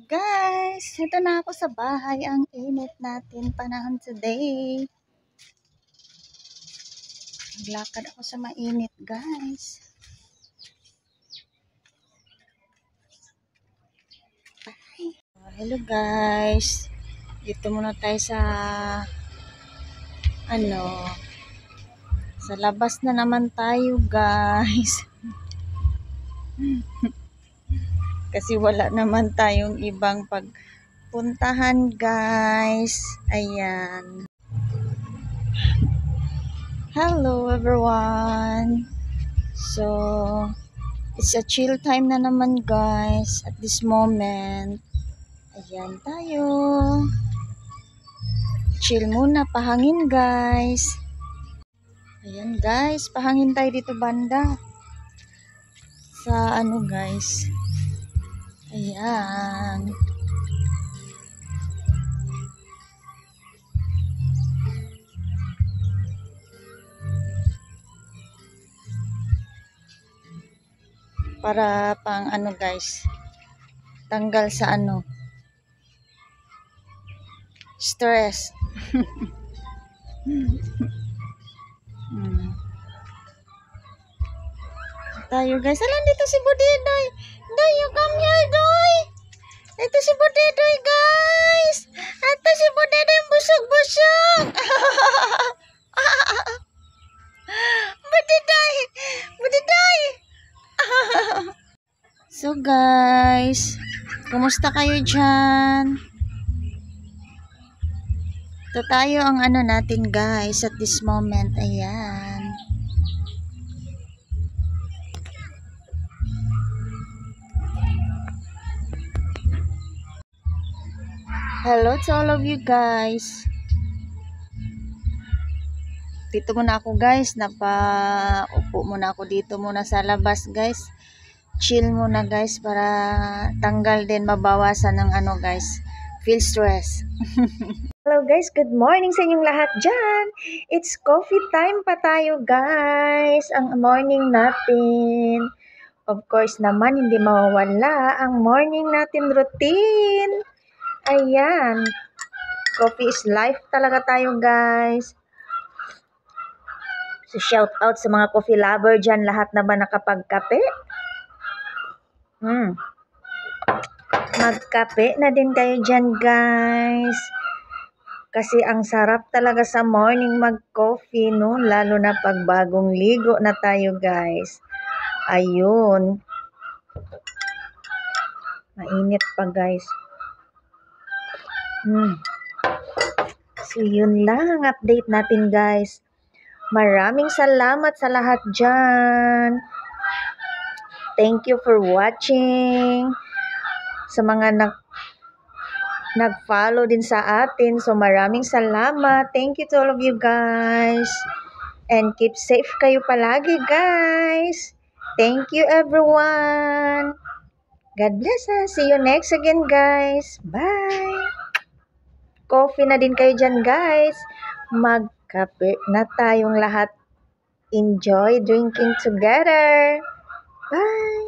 Guys, ito na ako sa bahay. Ang init natin panahon today. Naglakad ako sa mainit, guys. Hello guys. Dito muna tayo sa sa labas na naman tayo, guys. Kasi wala naman tayong ibang pagpuntahan, guys. Ayan. Hello everyone. So, it's a chill time na naman, guys, at this moment. Ayan tayo. Chill muna, pahangin, guys. Ayan, guys, pahangin tayo dito banda. Sa guys. Ayan. Para pang guys, tanggal sa stress. Tayo, guys. Alam, dito si Budidoy. Doy, you come here, Doy. Ito si Budidoy, guys. Ito si Budidoy, busog-busog. Budidoy. Budidoy. So, guys, kumusta kayo dyan? Ito tayo ang natin, guys, at this moment. Ayan. Hello to all of you, guys. Dito muna ako, guys. Napaupo muna ako dito muna sa labas, guys. Chill muna, guys, para tanggal din, mabawasan ng guys, feel stress. Hello, guys. Good morning sa inyong lahat dyan. It's coffee time pa tayo, guys. Ang morning natin. Of course naman, hindi mawawala ang morning natin routine. Ayan. Coffee is life talaga tayo, guys. So, shout out sa mga coffee lover dyan. Lahat na ba nakapagkape? Magkape na din kayo dyan, guys. Kasi ang sarap talaga sa morning mag-coffee, no? Lalo na pag bagong ligo na tayo, guys. Ayun. Mainit pa, guys. So, yun lang ang update natin, guys. Maraming salamat sa lahat dyan. Thank you for watching. Sa mga nag-follow din sa atin. So, maraming salamat. Thank you to all of you, guys. And keep safe kayo palagi, guys. Thank you, everyone. God bless us. See you next again, guys. Bye. Coffee na din kayo dyan, guys. Magkape na tayong lahat. Enjoy drinking together. Bye.